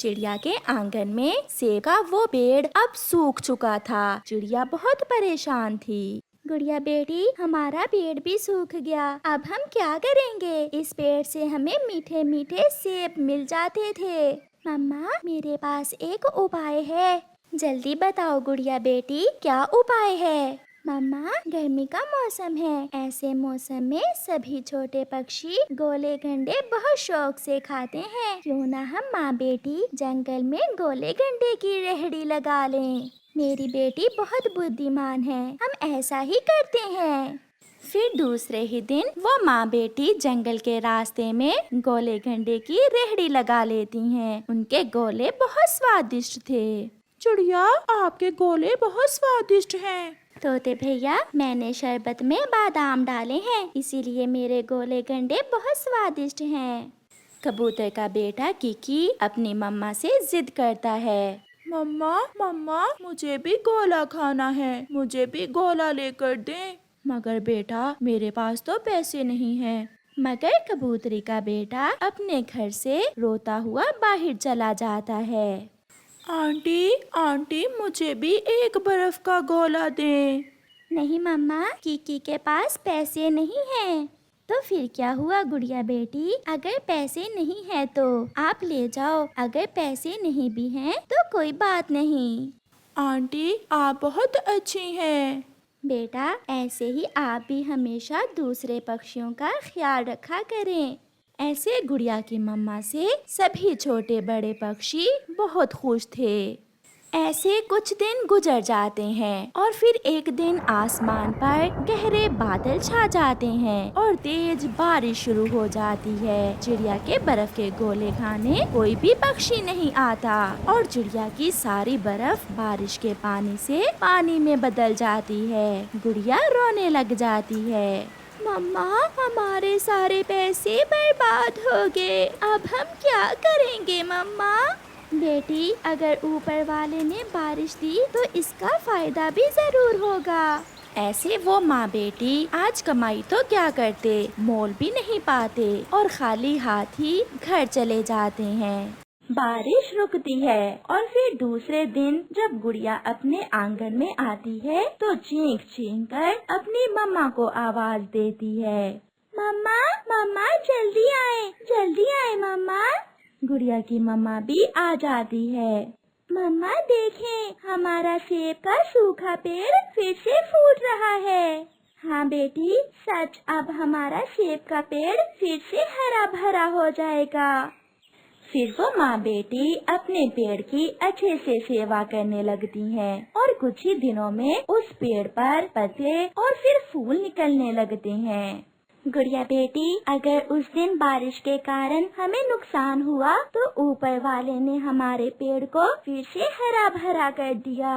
चिड़िया के आंगन में सेब का वो पेड़ अब सूख चुका था। चिड़िया बहुत परेशान थी। गुड़िया बेटी, हमारा पेड़ भी सूख गया, अब हम क्या करेंगे? इस पेड़ से हमें मीठे मीठे सेब मिल जाते थे। मम्मा, मेरे पास एक उपाय है। जल्दी बताओ गुड़िया बेटी, क्या उपाय है? मम्मा, गर्मी का मौसम है। ऐसे मौसम में सभी छोटे पक्षी गोले गंडे बहुत शौक से खाते हैं। क्यों ना हम माँ बेटी जंगल में गोले गंडे की रेहड़ी लगा लें। मेरी बेटी बहुत बुद्धिमान है, हम ऐसा ही करते हैं। फिर दूसरे ही दिन वो माँ बेटी जंगल के रास्ते में गोले गंडे की रेहड़ी लगा लेती हैं। उनके गोले बहुत स्वादिष्ट थे। चिड़िया, आपके गोले बहुत स्वादिष्ट हैं। तोते भैया, मैंने शरबत में बादाम डाले हैं, इसीलिए मेरे गोले गंडे बहुत स्वादिष्ट हैं। कबूतर का बेटा किकी अपनी मम्मा से जिद करता है। मम्मा मम्मा, मुझे भी गोला खाना है, मुझे भी गोला लेकर दें। मगर बेटा, मेरे पास तो पैसे नहीं हैं। मगर कबूतरी का बेटा अपने घर से रोता हुआ बाहर चला जाता है। आंटी आंटी, मुझे भी एक बर्फ का गोला दें। नहीं मम्मा, किकी के पास पैसे नहीं हैं। तो फिर क्या हुआ गुड़िया बेटी? अगर पैसे नहीं है तो आप ले जाओ, अगर पैसे नहीं भी हैं तो कोई बात नहीं। आंटी, आप बहुत अच्छी हैं। बेटा, ऐसे ही आप भी हमेशा दूसरे पक्षियों का ख्याल रखा करें। ऐसे गुड़िया की मम्मा से सभी छोटे बड़े पक्षी बहुत खुश थे। ऐसे कुछ दिन गुजर जाते हैं और फिर एक दिन आसमान पर गहरे बादल छा जाते हैं और तेज बारिश शुरू हो जाती है। चिड़िया के बर्फ के गोले खाने कोई भी पक्षी नहीं आता और चिड़िया की सारी बर्फ बारिश के पानी से पानी में बदल जाती है। गुड़िया रोने लग जाती है। मम्मा, हमारे सारे पैसे बर्बाद हो गए, अब हम क्या करेंगे मम्मा? बेटी, अगर ऊपर वाले ने बारिश दी तो इसका फायदा भी जरूर होगा। ऐसे वो माँ बेटी आज कमाई तो क्या करते, मोल भी नहीं पाते और खाली हाथ ही घर चले जाते हैं। बारिश रुकती है और फिर दूसरे दिन जब गुड़िया अपने आंगन में आती है तो चीख चीख कर अपनी मम्मा को आवाज देती है। मम्मा मम्मा, जल्दी आए मम्मा। गुड़िया की मम्मा भी आ जाती है। मम्मा देखें, हमारा सेब का सूखा पेड़ फिर से फूट रहा है। हाँ बेटी, सच, अब हमारा सेब का पेड़ फिर से हरा भरा हो जाएगा। फिर वो माँ बेटी अपने पेड़ की अच्छे से सेवा करने लगती हैं और कुछ ही दिनों में उस पेड़ पर पत्ते और फिर फूल निकलने लगते हैं। गुड़िया बेटी, अगर उस दिन बारिश के कारण हमें नुकसान हुआ तो ऊपर वाले ने हमारे पेड़ को फिर से हरा भरा कर दिया।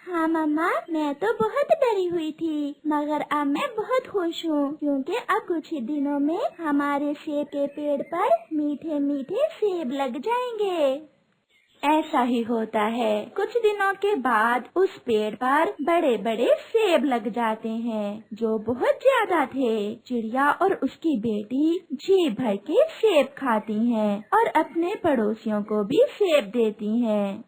हाँ मम्मा, मैं तो बहुत डरी हुई थी, मगर अब मैं बहुत खुश हूँ क्योंकि अब कुछ ही दिनों में हमारे सेब के पेड़ पर मीठे मीठे सेब लग जाएंगे। ऐसा ही होता है। कुछ दिनों के बाद उस पेड़ पर बड़े बड़े सेब लग जाते हैं जो बहुत ज्यादा थे। चिड़िया और उसकी बेटी जी भर के सेब खाती हैं और अपने पड़ोसियों को भी सेब देती हैं।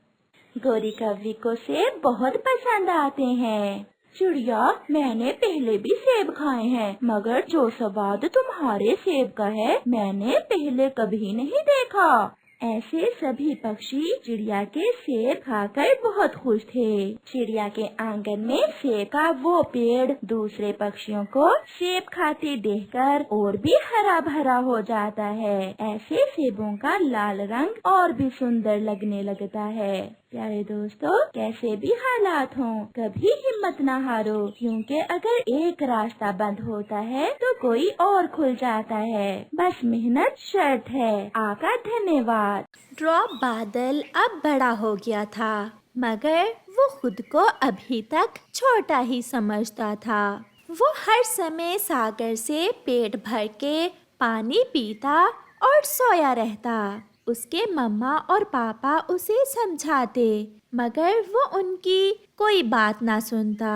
गोरी कौवी को सेब बहुत पसंद आते हैं। चिड़िया, मैंने पहले भी सेब खाए हैं, मगर जो स्वाद तुम्हारे सेब का है मैंने पहले कभी नहीं देखा। ऐसे सभी पक्षी चिड़िया के सेब खाकर बहुत खुश थे। चिड़िया के आंगन में सेब का वो पेड़ दूसरे पक्षियों को सेब खाते देखकर और भी हरा भरा हो जाता है। ऐसे सेबों का लाल रंग और भी सुंदर लगने लगता है। प्यारे दोस्तों, कैसे भी हालात हों, कभी हिम्मत न हारो, क्योंकि अगर एक रास्ता बंद होता है तो कोई और खुल जाता है। बस मेहनत शर्त है। आपका धन्यवाद। ड्रॉप बादल अब बड़ा हो गया था, मगर वो खुद को अभी तक छोटा ही समझता था। वो हर समय सागर से पेट भर के पानी पीता और सोया रहता। उसके मम्मा और पापा उसे समझाते, मगर वो उनकी कोई बात ना सुनता।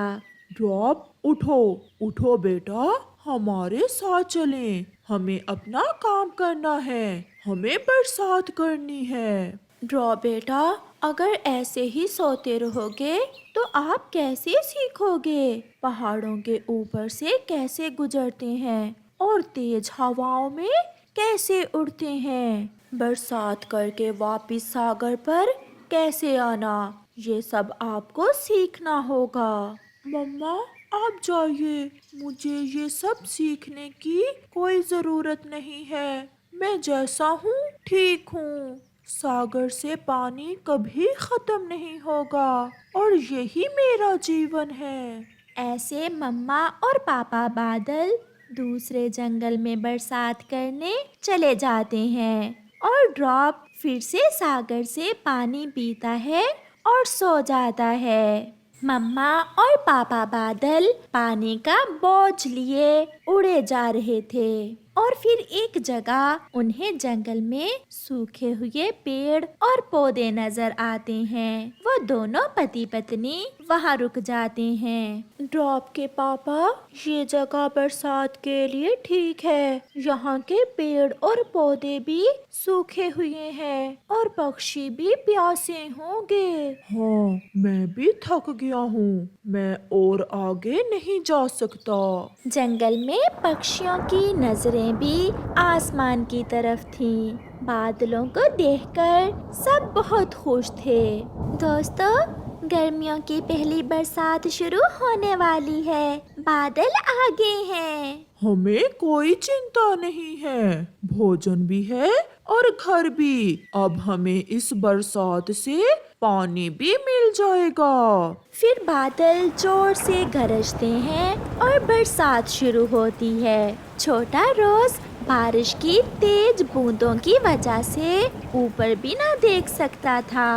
ड्रॉप, उठो उठो बेटा, हमारे साथ चलें, हमें अपना काम करना है, हमें बरसात करनी है। ड्रॉ बेटा, अगर ऐसे ही सोते रहोगे तो आप कैसे सीखोगे पहाड़ों के ऊपर से कैसे गुजरते हैं और तेज हवाओं में कैसे उड़ते हैं, बरसात करके वापिस सागर पर कैसे आना, ये सब आपको सीखना होगा। मम्मा आप जाइए, मुझे ये सब सीखने की कोई जरूरत नहीं है। मैं जैसा हूँ ठीक हूँ। सागर से पानी कभी खत्म नहीं होगा और यही मेरा जीवन है। ऐसे मम्मा और पापा बादल दूसरे जंगल में बरसात करने चले जाते हैं और ड्रॉप फिर से सागर से पानी पीता है और सो जाता है। मम्मा और पापा बादल पानी का बोझ लिए उड़े जा रहे थे और फिर एक जगह उन्हें जंगल में सूखे हुए पेड़ और पौधे नजर आते हैं। वो दोनों पति पत्नी वहाँ रुक जाते हैं। ड्रॉप के पापा, ये जगह बरसात के लिए ठीक है। यहाँ के पेड़ और पौधे भी सूखे हुए हैं और पक्षी भी प्यासे होंगे। हाँ, मैं भी थक गया हूँ, मैं और आगे नहीं जा सकता। जंगल में पक्षियों की नजरें भी आसमान की तरफ थीं। बादलों को देखकर सब बहुत खुश थे। दोस्तों, गर्मियों की पहली बरसात शुरू होने वाली है। बादल आ गए हैं। हमें कोई चिंता नहीं है, भोजन भी है और घर भी। अब हमें इस बरसात से पानी भी मिल जाएगा। फिर बादल जोर से गरजते हैं और बरसात शुरू होती है। छोटा रोज बारिश की तेज बूंदों की वजह से ऊपर भी ना देख सकता था।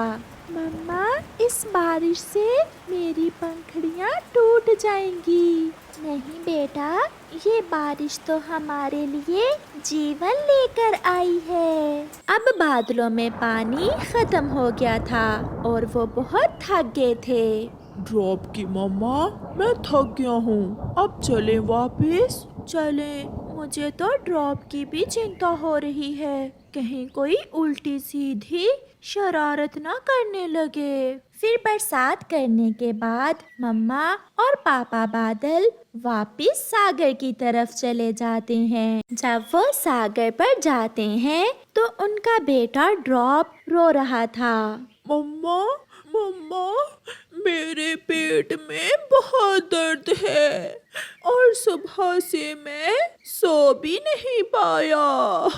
मम्मा, इस बारिश से मेरी पंखुड़ियाँ टूट जाएंगी। नहीं बेटा, ये बारिश तो हमारे लिए जीवन लेकर आई है। अब बादलों में पानी खत्म हो गया था और वो बहुत थक गए थे। ड्रॉप की मम्मा, मैं थक गया हूँ, अब चलें वापस। चलें, मुझे तो ड्रॉप की भी चिंता हो रही है, कहीं कोई उल्टी सीधी शरारत ना करने लगे। फिर बरसात करने के बाद मम्मा और पापा बादल वापिस सागर की तरफ चले जाते हैं। जब वो सागर पर जाते हैं तो उनका बेटा ड्रॉप रो रहा था। मम्मा, मम्मा, मेरे पेट में बहुत दर्द है और सुबह से मैं सो भी नहीं पाया।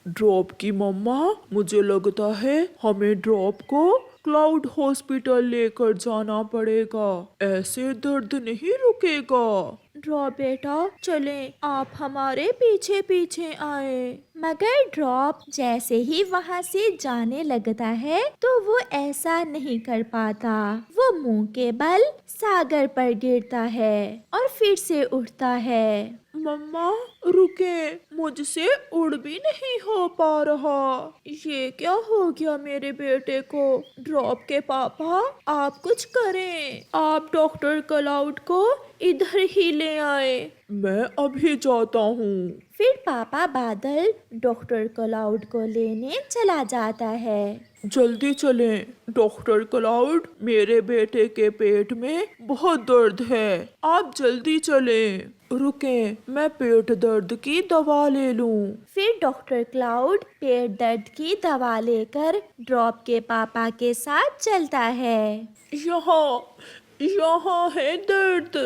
ड्रॉप की मम्मा, मुझे लगता है हमें ड्रॉप को क्लाउड हॉस्पिटल लेकर जाना पड़ेगा, ऐसे दर्द नहीं रुकेगा। ड्रॉप बेटा, चलें, आप हमारे पीछे पीछे आए। मगर ड्रॉप जैसे ही वहाँ से जाने लगता है तो वो ऐसा नहीं कर पाता। वो मुंह के बल सागर पर गिरता है और फिर से उठता है। मम्मा रुके, मुझसे उड़ भी नहीं हो पा रहा। ये क्या हो गया मेरे बेटे को? ड्रॉप के पापा, आप कुछ करें, आप डॉक्टर क्लाउड को इधर ही ले आए। मैं अभी जाता हूँ। फिर पापा बादल डॉक्टर क्लाउड को लेने चला जाता है। जल्दी चलें, डॉक्टर क्लाउड, मेरे बेटे के पेट में बहुत दर्द है, आप जल्दी चलें। रुकें, मैं पेट दर्द की दवा ले लूं। फिर डॉक्टर क्लाउड पेट दर्द की दवा लेकर ड्रॉप के पापा के साथ चलता है। यहाँ है दर्द,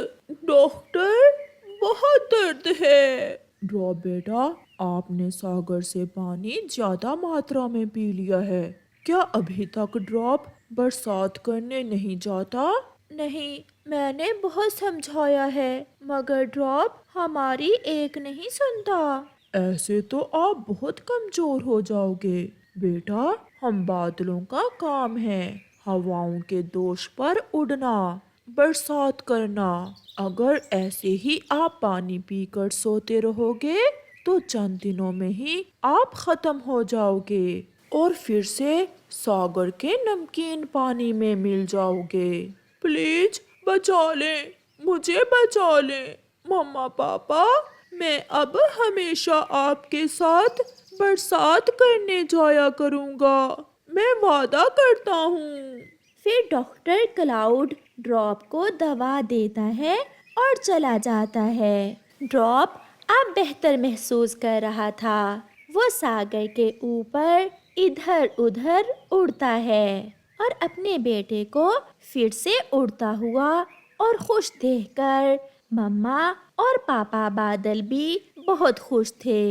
डॉक्टर, बहुत दर्द है। ड्रॉप बेटा, आपने सागर से पानी ज्यादा मात्रा में पी लिया है। क्या अभी तक ड्रॉप बरसात करने नहीं जाता? नहीं, मैंने बहुत समझाया है, मगर ड्रॉप हमारी एक नहीं सुनता। ऐसे तो आप बहुत कमजोर हो जाओगे। बेटा, हम बादलों का काम है, हवाओं के दोष पर उड़ना, बरसात करना। अगर ऐसे ही आप पानी पीकर सोते रहोगे तो चंद दिनों में ही आप खत्म हो जाओगे और फिर से सागर के नमकीन पानी में मिल जाओगे। प्लीज बचा लें, मुझे बचा लें। मम्मा पापा, मैं अब हमेशा आपके साथ बरसात करने जाया करूँगा। मैं वादा करता हूँ। फिर डॉक्टर क्लाउड ड्रॉप को दवा देता है और चला जाता है। ड्रॉप अब बेहतर महसूस कर रहा था। वो सागर के ऊपर इधर उधर उड़ता है और अपने बेटे को फिर से उड़ता हुआ और खुश देखकर मम्मा और पापा बादल भी बहुत खुश थे।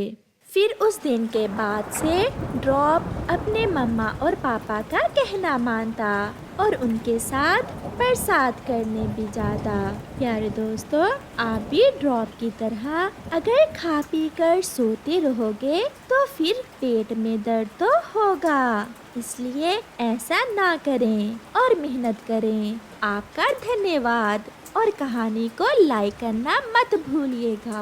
फिर उस दिन के बाद से ड्रॉप अपने मम्मा और पापा का कहना मानता और उनके साथ बरसात करने भी जाता। प्यारे दोस्तों, आप भी ड्रॉप की तरह अगर खा पी कर सोते रहोगे तो फिर पेट में दर्द तो होगा, इसलिए ऐसा ना करें और मेहनत करें। आपका धन्यवाद और कहानी को लाइक करना मत भूलिएगा।